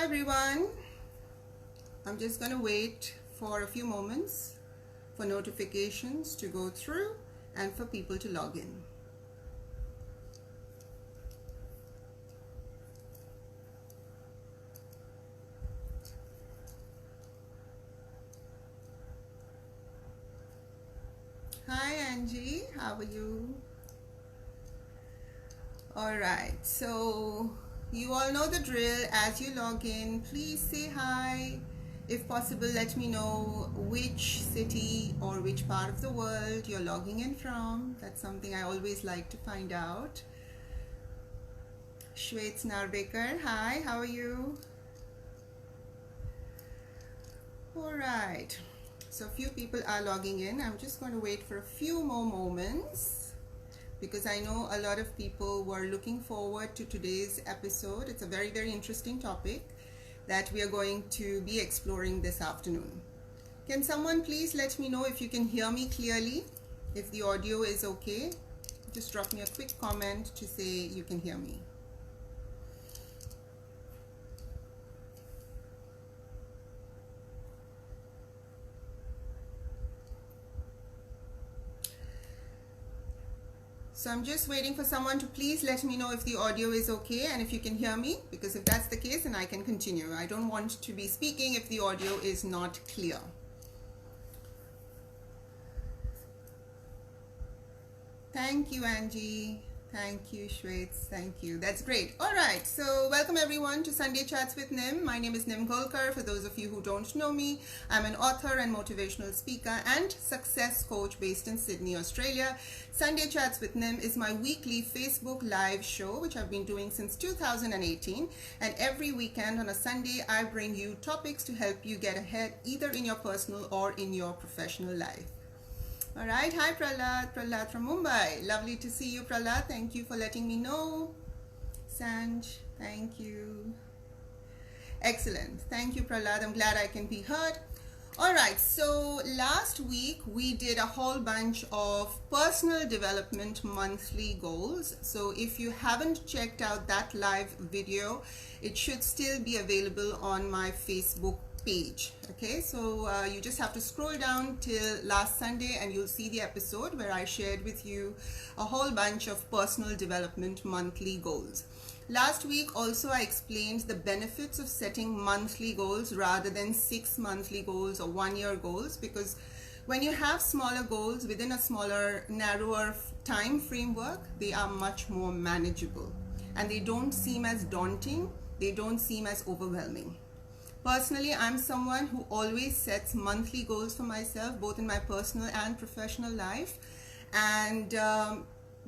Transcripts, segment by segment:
everyone. I'm just going to wait for a few moments for notifications to go through and for people to log in. Hi Angie, how are you? All right, so you all know the drill. As you log in, please say hi. If possible, let me know which city or which part of the world you're logging in from. That's something I always like to find out. Shwet Narbekar, hi, how are you? All right, so a few people are logging in. I'm just going to wait for a few more moments, because I know a lot of people were looking forward to today's episode. It's a very, very interesting topic that we are going to be exploring this afternoon. Can someone please let me know if you can hear me clearly, if the audio is okay? Just drop me a quick comment to say you can hear me. So I'm just waiting for someone to please let me know if the audio is okay and if you can hear me, because if that's the case, then I can continue. I don't want to be speaking if the audio is not clear. Thank you, Angie. Thank you, Shwets. Thank you. That's great. All right. So welcome everyone to Sunday Chats with Nim. My name is Nim Golkar. For those of you who don't know me, I'm an author and motivational speaker and success coach based in Sydney, Australia. Sunday Chats with Nim is my weekly Facebook live show, which I've been doing since 2018. And every weekend on a Sunday, I bring you topics to help you get ahead, either in your personal or in your professional life. All right, hi Prahlad from Mumbai. Lovely to see you, Prahlad. Thank you for letting me know. Sanj, thank you. Excellent. Thank you, Prahlad. I'm glad I can be heard. All right, so last week we did a whole bunch of personal development monthly goals. So if you haven't checked out that live video, it should still be available on my Facebook page. Okay, so you just have to scroll down till last Sunday and you'll see the episode where I shared with you a whole bunch of personal development monthly goals. Last week also I explained the benefits of setting monthly goals rather than 6 monthly goals or 1 year goals, because when you have smaller goals within a smaller, narrower time framework, they are much more manageable and they don't seem as daunting, they don't seem as overwhelming. Personally, I'm someone who always sets monthly goals for myself, both in my personal and professional life. And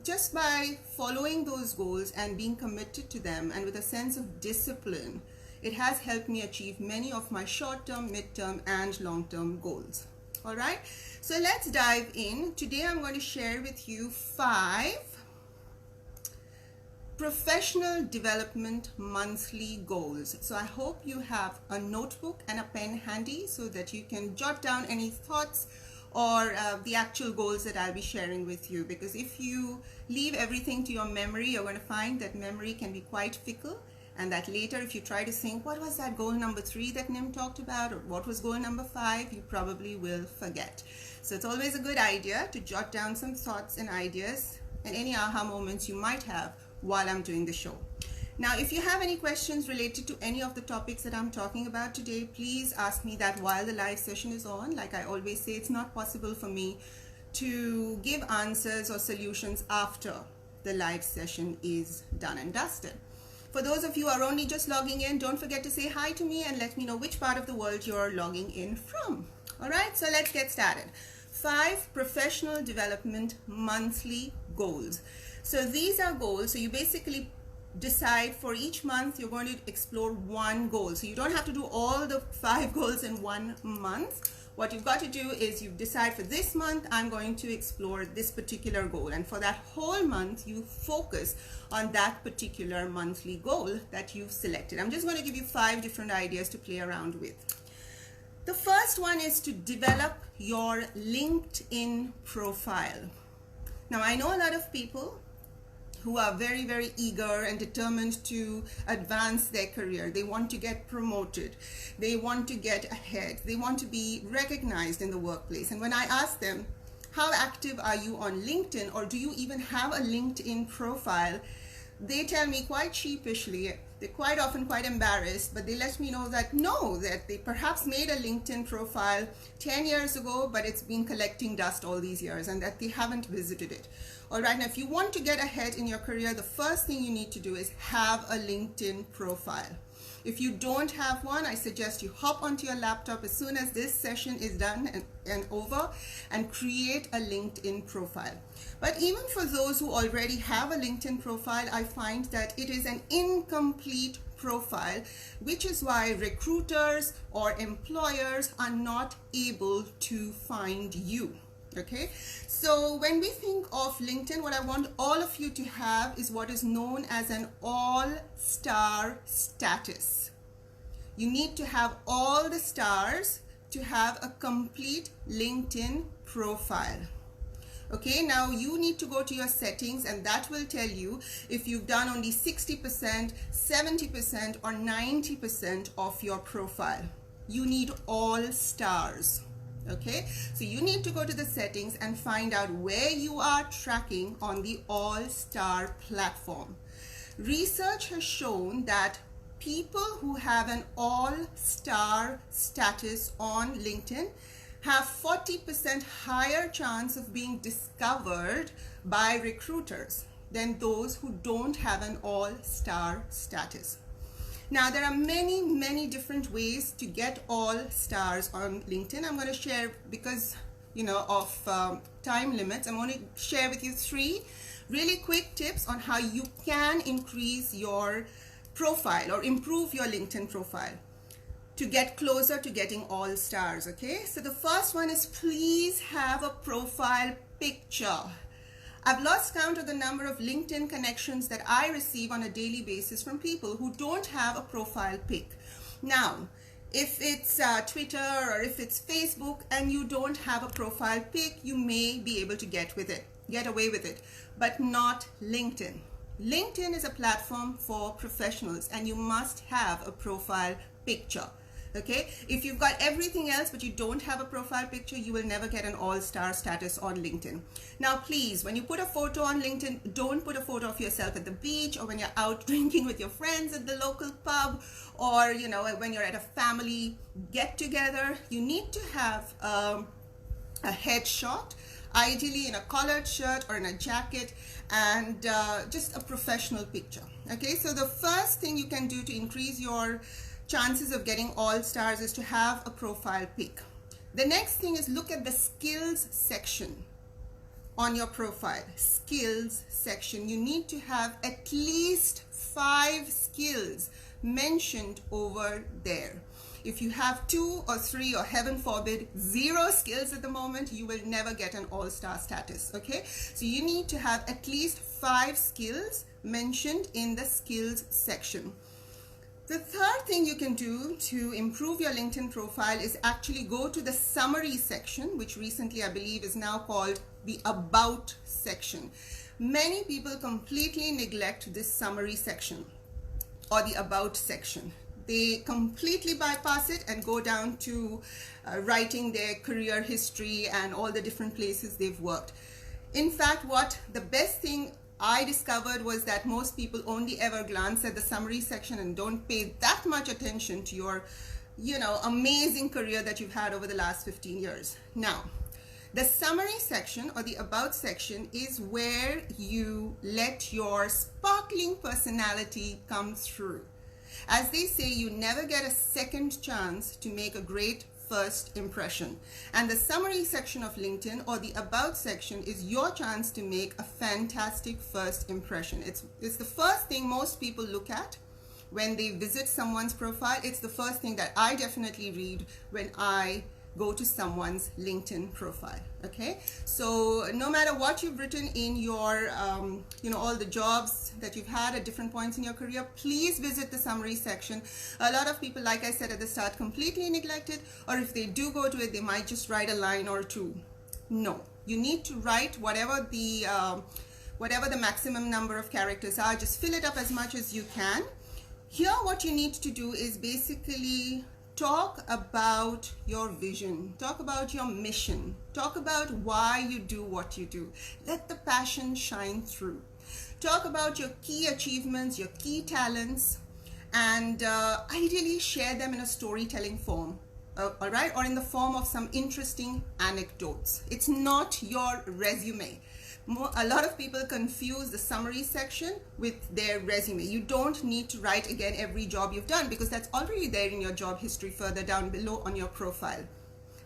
just by following those goals and being committed to them and with a sense of discipline, it has helped me achieve many of my short-term, mid-term, and long-term goals. All right, so let's dive in. Today, I'm going to share with you 5 professional development monthly goals. So I hope you have a notebook and a pen handy so that you can jot down any thoughts or the actual goals that I'll be sharing with you, because if you leave everything to your memory, you're going to find that memory can be quite fickle, and that later if you try to think what was that goal number 3 that Nim talked about, or what was goal number 5, you probably will forget. So it's always a good idea to jot down some thoughts and ideas and any aha moments you might have while I'm doing the show. Now, if you have any questions related to any of the topics that I'm talking about today, please ask me that while the live session is on. Like I always say, it's not possible for me to give answers or solutions after the live session is done and dusted. For those of you who are only just logging in, don't forget to say hi to me and let me know which part of the world you're logging in from. All right, so let's get started. 5 professional development monthly goals. So these are goals. So you basically decide for each month you're going to explore one goal. So you don't have to do all the 5 goals in 1 month. What you've got to do is you decide for this month, I'm going to explore this particular goal. And for that whole month, you focus on that particular monthly goal that you've selected. I'm just going to give you 5 different ideas to play around with. The first one is to develop your LinkedIn profile. Now, I know a lot of people who are very, very eager and determined to advance their career. They want to get promoted. They want to get ahead. They want to be recognized in the workplace. And when I ask them, how active are you on LinkedIn, or do you even have a LinkedIn profile? They tell me quite sheepishly, they're quite often quite embarrassed, but they let me know that no, that they perhaps made a LinkedIn profile 10 years ago, but it's been collecting dust all these years and that they haven't visited it. All right, now if you want to get ahead in your career, the first thing you need to do is have a LinkedIn profile. If you don't have one, I suggest you hop onto your laptop as soon as this session is done and over and create a LinkedIn profile. But even for those who already have a LinkedIn profile, I find that it is an incomplete profile, which is why recruiters or employers are not able to find you. Okay, so when we think of LinkedIn, what I want all of you to have is what is known as an all-star status. You need to have all the stars to have a complete LinkedIn profile. Okay, now you need to go to your settings, and that will tell you if you've done only 60%, 70%, or 90% of your profile. You need all stars. Okay, so you need to go to the settings and find out where you are tracking on the all-star platform. Research has shown that people who have an all-star status on LinkedIn have 40% higher chance of being discovered by recruiters than those who don't have an all-star status. Now, there are many, many different ways to get all stars on LinkedIn. I'm going to share, because of time limits, I'm going to share with you 3 really quick tips on how you can increase your profile or improve your LinkedIn profile to get closer to getting all stars. Okay, so the first one is, please have a profile picture. I've lost count of the number of LinkedIn connections that I receive on a daily basis from people who don't have a profile pic. Now, if it's Twitter or if it's Facebook and you don't have a profile pic, you may be able to get away with it, but not LinkedIn. LinkedIn is a platform for professionals, and you must have a profile picture. Okay, if you've got everything else but you don't have a profile picture, you will never get an all-star status on LinkedIn. Now, please, when you put a photo on LinkedIn, don't put a photo of yourself at the beach or when you're out drinking with your friends at the local pub, or when you're at a family get-together. You need to have a headshot, ideally in a collared shirt or in a jacket, and just a professional picture. Okay, so the first thing you can do to increase your chances of getting all stars is to have a profile pic. The next thing is, look at the skills section on your profile. Skills section. You need to have at least 5 skills mentioned over there. If you have 2 or 3, or heaven forbid 0 skills at the moment, you will never get an all-star status. Okay, so you need to have at least 5 skills mentioned in the skills section. The third thing you can do to improve your LinkedIn profile is actually go to the summary section, which recently I believe is now called the About section. Many people completely neglect this summary section or the About section. They completely bypass it and go down to writing their career history and all the different places they've worked. In fact, the best thing I discovered was that most people only ever glance at the summary section and don't pay that much attention to your, amazing career that you've had over the last 15 years. Now, the summary section or the About section is where you let your sparkling personality come through. As they say, you never get a second chance to make a great first impression. And the summary section of LinkedIn or the About section is your chance to make a fantastic first impression. It's the first thing most people look at when they visit someone's profile. It's the first thing that I definitely read when I go to someone's LinkedIn profile. Okay, so no matter what you've written in your all the jobs that you've had at different points in your career, please visit the summary section. A lot of people, like I said at the start, completely neglect it, or if they do go to it, they might just write a line or 2. No, you need to write whatever the whatever the maximum number of characters are, just fill it up as much as you can. Here, what you need to do is basically talk about your vision, talk about your mission, talk about why you do what you do. Let the passion shine through. Talk about your key achievements, your key talents, and ideally share them in a storytelling form, all right, or in the form of some interesting anecdotes. It's not your resume. A lot of people confuse the summary section with their resume. You don't need to write again every job you've done, because that's already there in your job history further down below on your profile.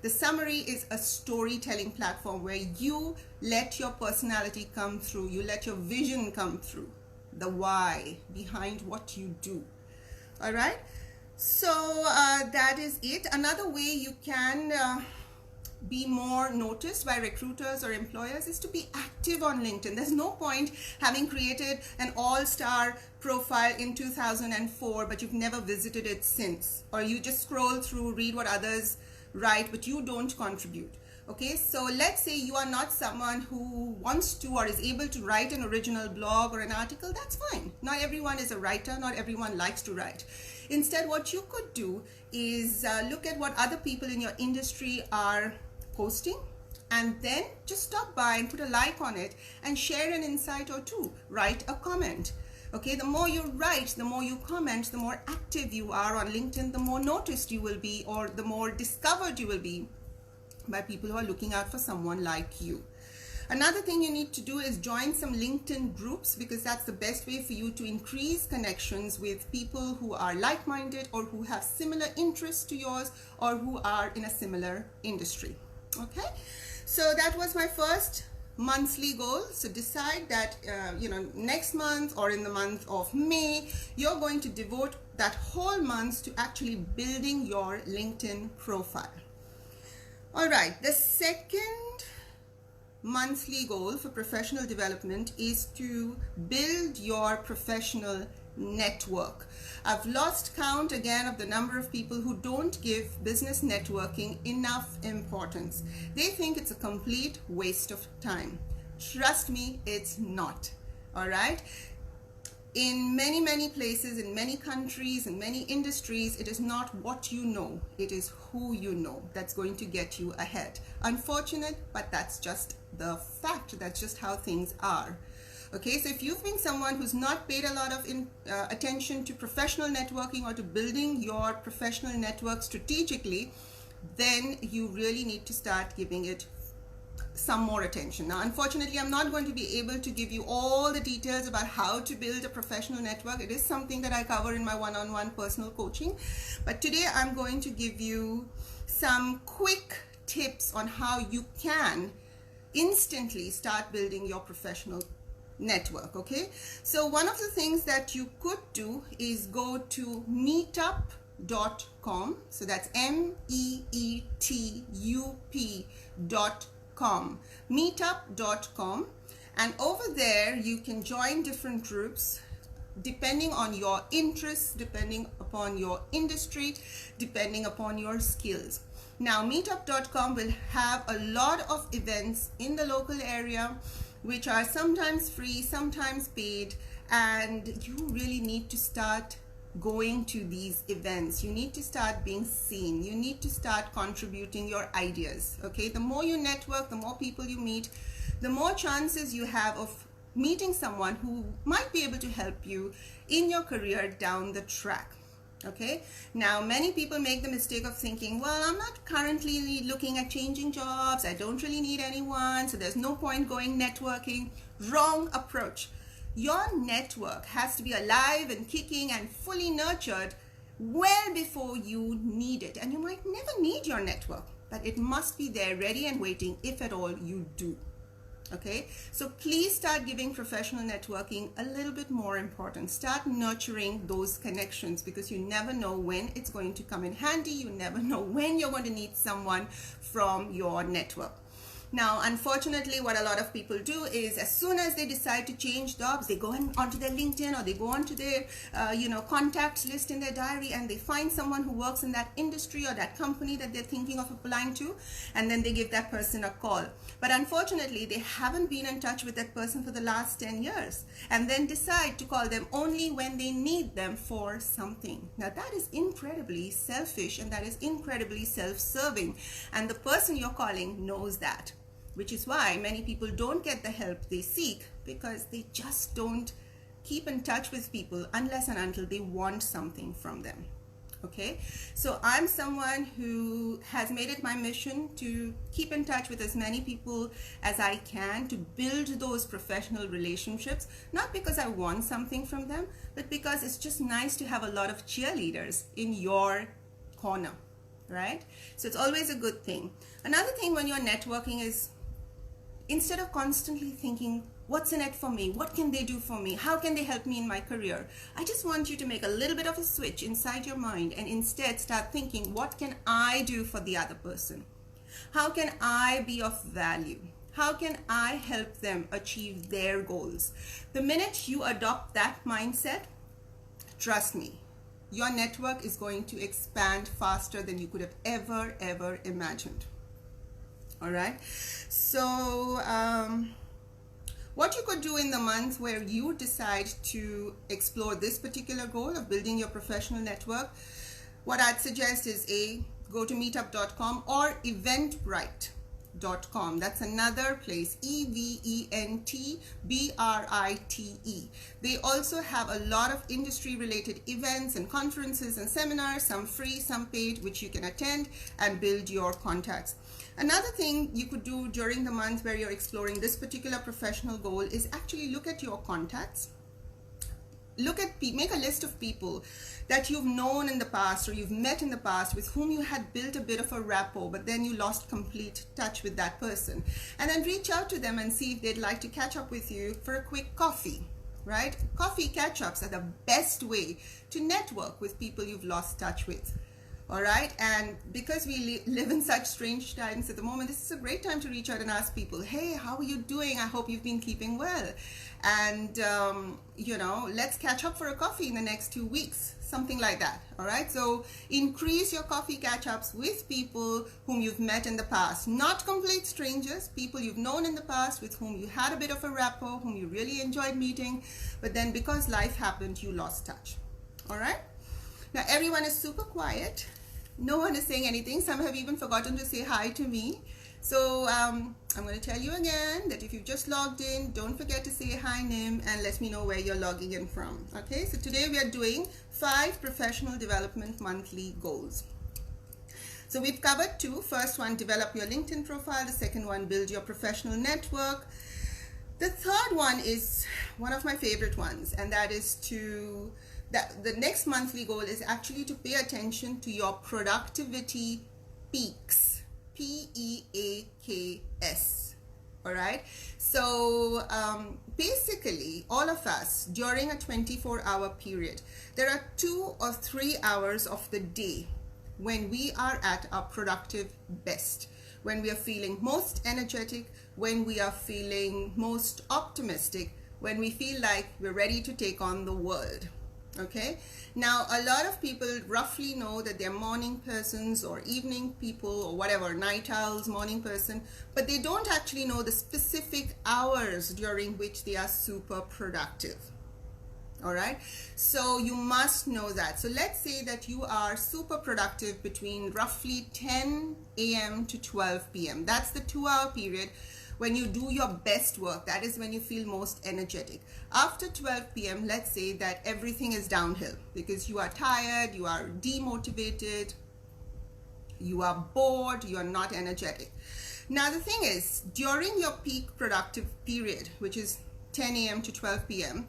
The summary is a storytelling platform where you let your personality come through, you let your vision come through, the why behind what you do. All right, so that is it. Another way you can be more noticed by recruiters or employers is to be active on LinkedIn. There's no point having created an all-star profile in 2004, but you've never visited it since, or you just scroll through, read what others write, but you don't contribute. Okay, so let's say you are not someone who wants to or is able to write an original blog or an article. That's fine. Not everyone is a writer. Not everyone likes to write. Instead, what you could do is look at what other people in your industry are posting, and then just stop by and put a like on it and share an insight or two. Write a comment. Okay, the more you write, the more you comment, the more active you are on LinkedIn, the more noticed you will be, or the more discovered you will be by people who are looking out for someone like you. Another thing you need to do is join some LinkedIn groups, because that's the best way for you to increase connections with people who are like-minded or who have similar interests to yours or who are in a similar industry. Okay, so that was my first monthly goal. So decide that next month or in the month of May, you're going to devote that whole month to actually building your LinkedIn profile. All right, the second monthly goal for professional development is to build your professional network. I've lost count again of the number of people who don't give business networking enough importance. They think it's a complete waste of time. Trust me, it's not. All right? In many places, in many countries, in many industries, it is not what you know, it is who you know that's going to get you ahead. Unfortunate, but that's just the fact. That's just how things are. Okay, so if you've been someone who's not paid a lot of attention to professional networking or to building your professional network strategically, then you really need to start giving it some more attention. Now, unfortunately, I'm not going to be able to give you all the details about how to build a professional network. It is something that I cover in my one-on-one personal coaching. But today I'm going to give you some quick tips on how you can instantly start building your professional network. Okay, so one of the things that you could do is go to meetup.com. So that's meetup.com, meetup.com, and over there you can join different groups depending on your interests, depending upon your industry, depending upon your skills. Now, meetup.com will have a lot of events in the local area, which are sometimes free, sometimes paid, and you really need to start going to these events. You need to start being seen. You need to start contributing your ideas. Okay, the more you network, the more people you meet, the more chances you have of meeting someone who might be able to help you in your career down the track. Okay, now many people make the mistake of thinking, well, I'm not currently looking at changing jobs, I don't really need anyone, so there's no point going networking. Wrong approach. Your network has to be alive and kicking and fully nurtured well before you need it. And you might never need your network, but it must be there ready and waiting if at all you do. Okay, so please start giving professional networking a little bit more importance. Start nurturing those connections, because you never know when it's going to come in handy. You never know when you're going to need someone from your network. Now, unfortunately, what a lot of people do is as soon as they decide to change jobs, they go onto their LinkedIn or they go onto their, contacts list in their diary, and they find someone who works in that industry or that company that they're thinking of applying to, and then they give that person a call. But unfortunately, they haven't been in touch with that person for the last 10 years, and then decide to call them only when they need them for something. Now, that is incredibly selfish, and that is incredibly self-serving, and the person you're calling knows that. Which is why many people don't get the help they seek, because they just don't keep in touch with people unless and until they want something from them. Okay, so I'm someone who has made it my mission to keep in touch with as many people as I can, to build those professional relationships, not because I want something from them, but because it's just nice to have a lot of cheerleaders in your corner, right? So it's always a good thing. Another thing when you're networking is, instead of constantly thinking, what's in it for me? What can they do for me? How can they help me in my career? I just want you to make a little bit of a switch inside your mind and instead start thinking, what can I do for the other person? How can I be of value? How can I help them achieve their goals? The minute you adopt that mindset, trust me, your network is going to expand faster than you could have ever imagined. All right, so what you could do in the month where you decide to explore this particular goal of building your professional network, what I'd suggest is go to meetup.com or eventbrite.com. That's another place, EVENTBRITE. They also have a lot of industry related events and conferences and seminars, some free, some paid, which you can attend and build your contacts. Another thing you could do during the month where you're exploring this particular professional goal is actually look at your contacts. Make a list of people that you've known in the past or you've met in the past with whom you had built a bit of a rapport, but then you lost complete touch with that person. And then reach out to them and see if they'd like to catch up with you for a quick coffee, right? Coffee catch-ups are the best way to network with people you've lost touch with. All right, and because we live in such strange times at the moment, this is a great time to reach out and ask people, hey, how are you doing? I hope you've been keeping well. And, let's catch up for a coffee in the next 2 weeks, something like that. All right, so increase your coffee catch-ups with people whom you've met in the past, not complete strangers, people you've known in the past with whom you had a bit of a rapport, whom you really enjoyed meeting, but then because life happened, you lost touch. All right, now everyone is super quiet. No one is saying anything. Some have even forgotten to say hi to me. So I'm going to tell you again that if you've just logged in, don't forget to say hi, Nim, and let me know where you're logging in from. Okay, so today we are doing 5 professional development monthly goals. So we've covered 2. First one, develop your LinkedIn profile. The second one, build your professional network. The third one is one of my favorite ones, and that is the next monthly goal is actually to pay attention to your productivity peaks, P-E-A-K-S. All right, so basically all of us during a 24-hour period, there are 2 or 3 hours of the day when we are at our productive best, when we are feeling most energetic, when we are feeling most optimistic, when we feel like we're ready to take on the world. Okay, now a lot of people roughly know that they're morning persons or evening people or whatever, night owls, morning person, but they don't actually know the specific hours during which they are super productive. All right, so you must know that. So let's say that you are super productive between roughly 10 a.m. to 12 p.m. That's the 2-hour period when you do your best work. That is when you feel most energetic. After 12 p.m., let's say that everything is downhill because you are tired, you are demotivated, you are bored, you are not energetic. Now the thing is, during your peak productive period, which is 10 a.m. to 12 p.m.,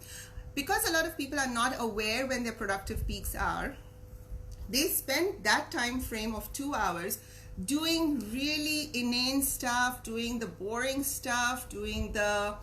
because a lot of people are not aware when their productive peaks are, they spend that time frame of 2 hours doing really inane stuff, doing the boring stuff, doing the,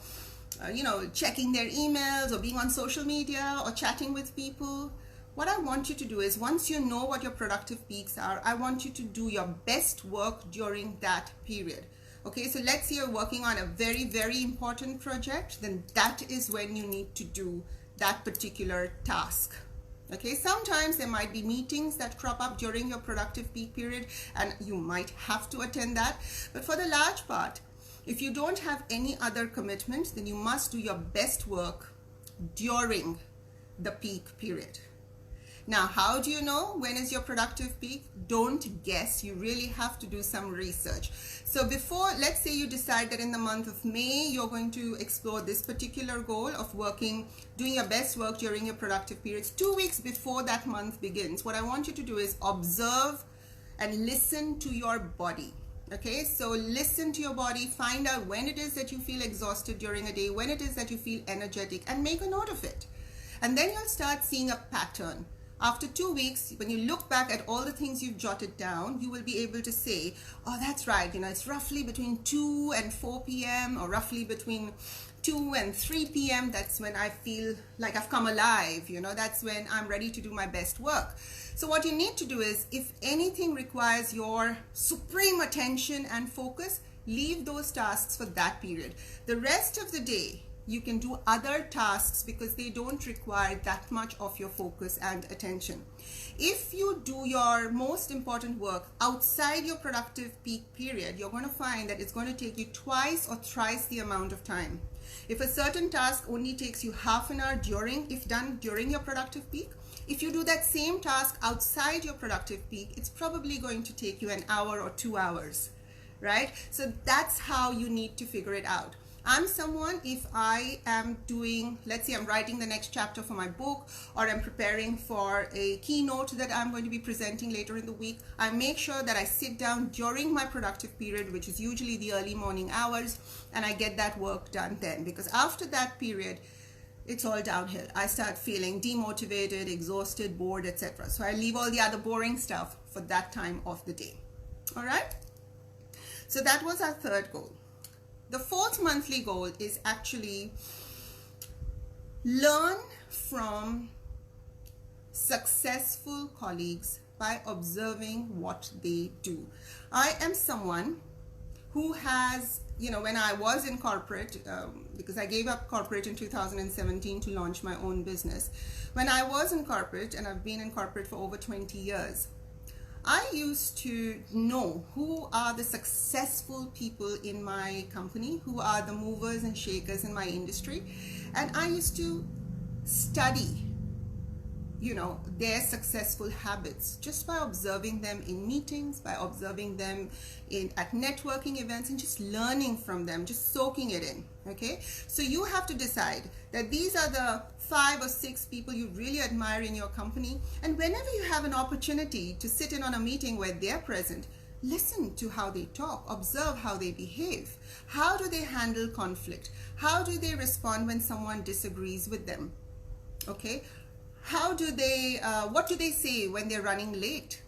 checking their emails or being on social media or chatting with people. What I want you to do is, once you know what your productive peaks are, I want you to do your best work during that period. Okay, so let's say you're working on a very, very important project, then that is when you need to do that particular task. Okay, sometimes there might be meetings that crop up during your productive peak period and you might have to attend that. But for the large part, if you don't have any other commitments, then you must do your best work during the peak period. Now, how do you know when is your productive peak? Don't guess. You really have to do some research. So before, let's say you decide that in the month of May, you're going to explore this particular goal of doing your best work during your productive periods. 2 weeks before that month begins, what I want you to do is observe and listen to your body. Okay, so listen to your body, find out when it is that you feel exhausted during a day, when it is that you feel energetic, and make a note of it. And then you'll start seeing a pattern. After 2 weeks, when you look back at all the things you've jotted down, you will be able to say, oh, that's right, it's roughly between 2 and 4 p.m. or roughly between 2 and 3 p.m. That's when I feel like I've come alive, that's when I'm ready to do my best work. So what you need to do is, if anything requires your supreme attention and focus, leave those tasks for that period. The rest of the day, you can do other tasks because they don't require that much of your focus and attention. If you do your most important work outside your productive peak period, you're going to find that it's going to take you twice or thrice the amount of time. If a certain task only takes you half an hour if done during your productive peak, if you do that same task outside your productive peak, it's probably going to take you an hour or 2 hours, right? So that's how you need to figure it out. I'm someone, if I am doing, let's say I'm writing the next chapter for my book, or I'm preparing for a keynote that I'm going to be presenting later in the week, I make sure that I sit down during my productive period, which is usually the early morning hours, and I get that work done then. Because after that period, it's all downhill. I start feeling demotivated, exhausted, bored, etc. So I leave all the other boring stuff for that time of the day. All right? So that was our third goal. The fourth monthly goal is actually learn from successful colleagues by observing what they do. I am someone who has, when I was in corporate, because I gave up corporate in 2017 to launch my own business. When I was in corporate, and I've been in corporate for over 20 years, I used to know who are the successful people in my company, who are the movers and shakers in my industry, and I used to study, their successful habits just by observing them in meetings, by observing them at networking events, and just learning from them, just soaking it in. Okay, so you have to decide that these are the 5 or 6 people you really admire in your company, and whenever you have an opportunity to sit in on a meeting where they're present, listen to how they talk, observe how they behave. How do they handle conflict? How do they respond when someone disagrees with them? Okay, what do they say when they're running late?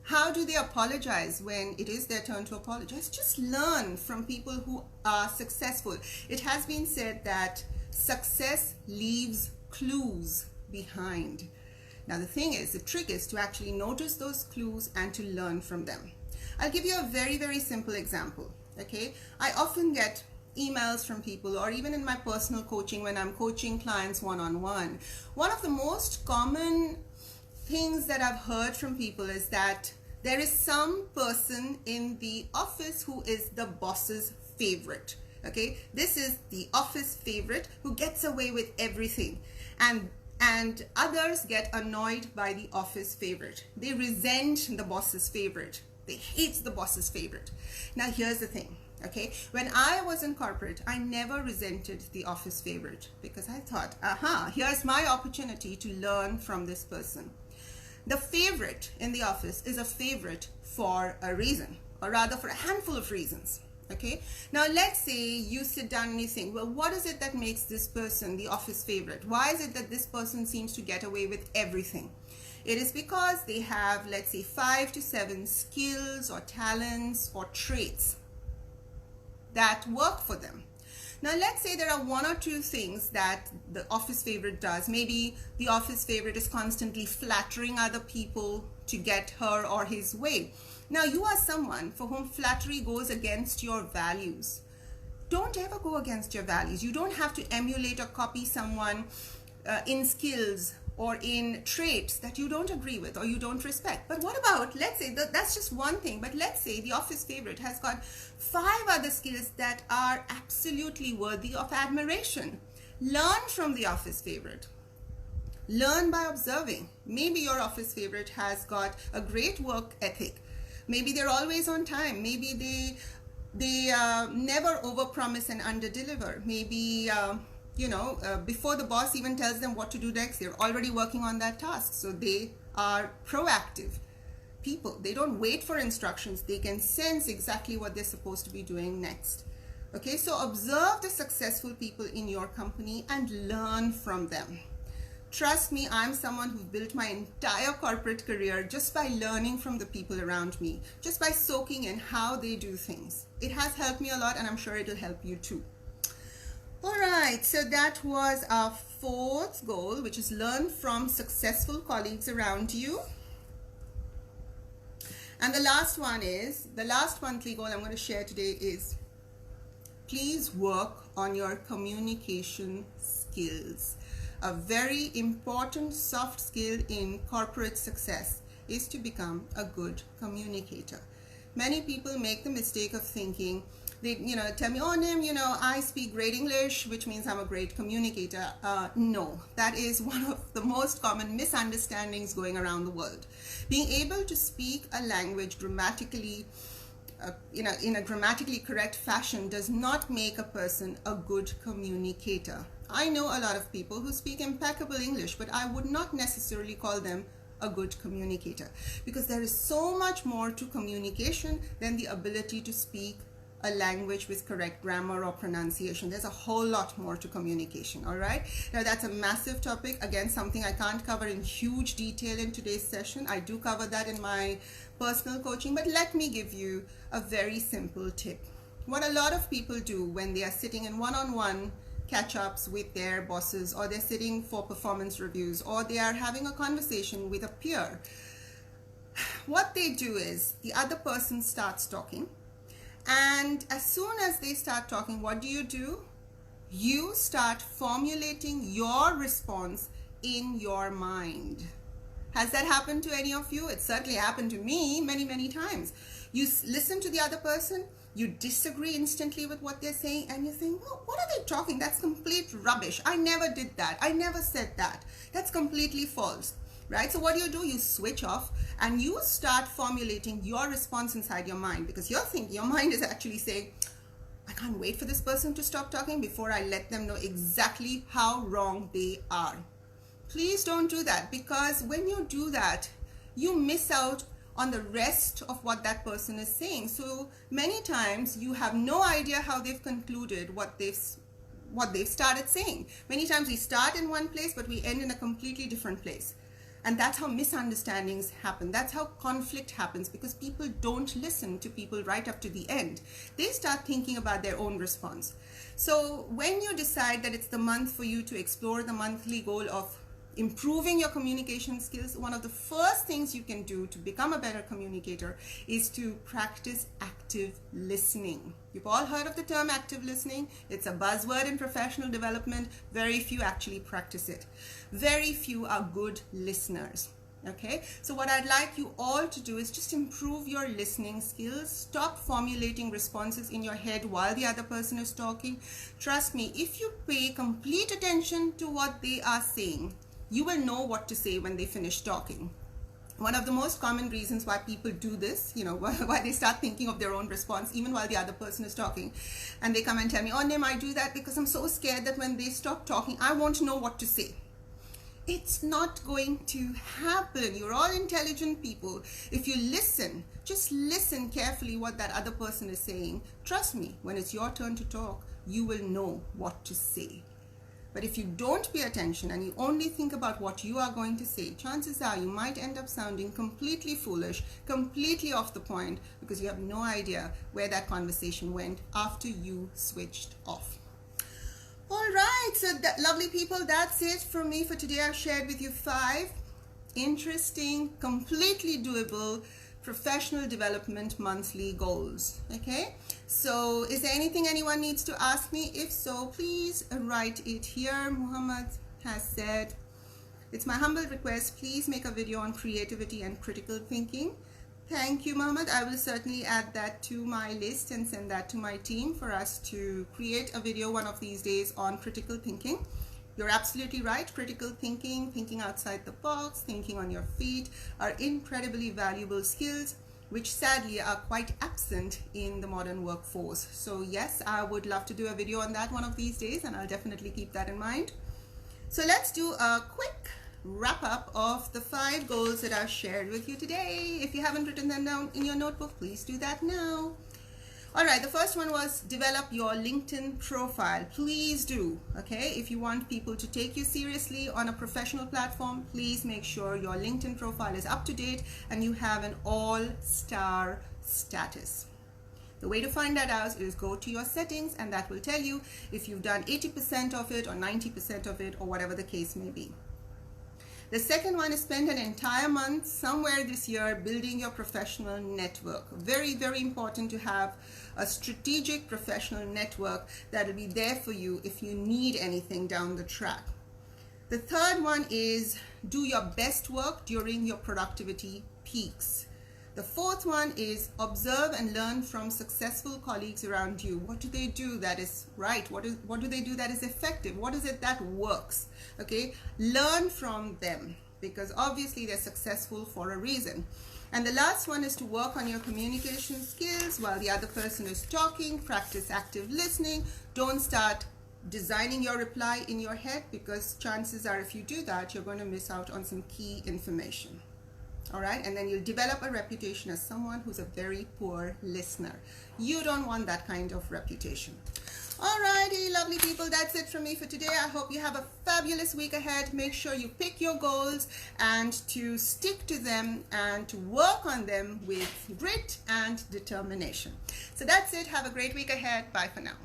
How do they apologize when it is their turn to apologize? Just learn from people who are successful. It has been said that success leaves clues behind. Now the trick is to actually notice those clues and to learn from them. I'll give you a very, very simple example. Okay, I often get emails from people, or even in my personal coaching when I'm coaching clients one-on-one. One of the most common things that I've heard from people is that there is some person in the office who is the boss's favorite. Okay, this is the office favorite who gets away with everything, and others get annoyed by the office favorite. They resent the boss's favorite. They hate the boss's favorite. Now here's the thing. Okay, when I was in corporate, I never resented the office favorite because I thought, here's my opportunity to learn from this person. The favorite in the office is a favorite for a reason, or rather for a handful of reasons. Okay, now let's say you sit down and you think, well, what is it that makes this person the office favorite? Why is it that this person seems to get away with everything? It is because they have, let's say, 5 to 7 skills or talents or traits that work for them. Now let's say there are 1 or 2 things that the office favorite does. Maybe the office favorite is constantly flattering other people to get her or his way. Now, you are someone for whom flattery goes against your values. Don't ever go against your values. You don't have to emulate or copy someone in skills or in traits that you don't agree with or you don't respect. But what about, let's say, that's just one thing, but let's say the office favorite has got 5 other skills that are absolutely worthy of admiration. Learn from the office favorite. Learn by observing. Maybe your office favorite has got a great work ethic. Maybe they're always on time. Maybe they never overpromise and underdeliver. Maybe before the boss even tells them what to do next, they're already working on that task. So they are proactive people. They don't wait for instructions. They can sense exactly what they're supposed to be doing next. Okay, so observe the successful people in your company and learn from them. Trust me, I'm someone who built my entire corporate career just by learning from the people around me, just by soaking in how they do things. It has helped me a lot, and I'm sure it'll help you too. All right, so that was our 4th goal, which is learn from successful colleagues around you. And the last one is, the last monthly goal I'm going to share today is, please work on your communication skills. A very important soft skill in corporate success is to become a good communicator. Many people make the mistake of thinking, they tell me, oh Nim, I speak great English, which means I'm a great communicator. No, that is one of the most common misunderstandings going around the world. Being able to speak a language grammatically, in a grammatically correct fashion does not make a person a good communicator. I know a lot of people who speak impeccable English, but I would not necessarily call them a good communicator, because there is so much more to communication than the ability to speak a language with correct grammar or pronunciation. There's a whole lot more to communication, all right? Now, that's a massive topic. Again, something I can't cover in huge detail in today's session. I do cover that in my personal coaching, but let me give you a very simple tip. What a lot of people do when they are sitting in one-on-one catch-ups with their bosses, or they're sitting for performance reviews, or they are having a conversation with a peer, what they do is the other person starts talking, and as soon as they start talking, what do? You start formulating your response in your mind. Has that happened to any of you? It certainly happened to me many times. You listen to the other person, you disagree instantly with what they're saying, and you think, well, what are they talking? That's complete rubbish. I never did that. I never said that. That's completely false, right? So what do? You switch off and you start formulating your response inside your mind, because you're thinking, your mind is actually saying, I can't wait for this person to stop talking before I let them know exactly how wrong they are. Please don't do that, because when you do that, you miss out on the rest of what that person is saying. So many times you have no idea how they've concluded what they've started saying. Many times we start in one place, but we end in a completely different place. And that's how misunderstandings happen. That's how conflict happens, because people don't listen to people right up to the end. They start thinking about their own response. So when you decide that it's the month for you to explore the monthly goal of improving your communication skills, one of the first things you can do to become a better communicator is to practice active listening. You've all heard of the term active listening. It's a buzzword in professional development. Very few actually practice it. Very few are good listeners. Okay, so what I'd like you all to do is just improve your listening skills. Stop formulating responses in your head while the other person is talking. Trust me, if you pay complete attention to what they are saying, you will know what to say when they finish talking. One of the most common reasons why people do this, why they start thinking of their own response even while the other person is talking, and they come and tell me, oh Nim, I do that because I'm so scared that when they stop talking, I won't know what to say. It's not going to happen. You're all intelligent people. If you listen, just listen carefully what that other person is saying. Trust me, when it's your turn to talk, you will know what to say. But if you don't pay attention and you only think about what you are going to say, chances are you might end up sounding completely foolish, completely off the point, because you have no idea where that conversation went after you switched off. All right, so lovely people, that's it from me for today. I've shared with you 5 interesting, completely doable professional development monthly goals. Okay, so is there anything anyone needs to ask me? If so, please write it here. Muhammad has said, it's my humble request, please make a video on creativity and critical thinking. Thank you, Muhammad. I will certainly add that to my list and send that to my team for us to create a video one of these days on critical thinking. You're absolutely right. Critical thinking, thinking outside the box, thinking on your feet are incredibly valuable skills which sadly are quite absent in the modern workforce. So yes, I would love to do a video on that one of these days, and I'll definitely keep that in mind. So let's do a quick wrap up of the 5 goals that I've shared with you today. If you haven't written them down in your notebook, please do that now. All right, the first one was develop your LinkedIn profile. Please do, okay? If you want people to take you seriously on a professional platform, please make sure your LinkedIn profile is up to date and you have an all-star status. The way to find that out is go to your settings, and that will tell you if you've done 80% of it or 90% of it or whatever the case may be. The second one is spend an entire month somewhere this year building your professional network. Very, very important to have a strategic professional network that will be there for you if you need anything down the track. The third one is do your best work during your productivity peaks. The fourth one is observe and learn from successful colleagues around you. What do they do that is right? What do they do that is effective? What is it that works? Okay, learn from them because obviously they're successful for a reason. And the last one is to work on your communication skills while the other person is talking. Practice active listening. Don't start designing your reply in your head, because chances are if you do that, you're going to miss out on some key information. All right, and then you'll develop a reputation as someone who's a very poor listener. You don't want that kind of reputation. All righty, lovely people, that's it from me for today. I hope you have a fabulous week ahead. Make sure you pick your goals and to stick to them and to work on them with grit and determination. So that's it. Have a great week ahead. Bye for now.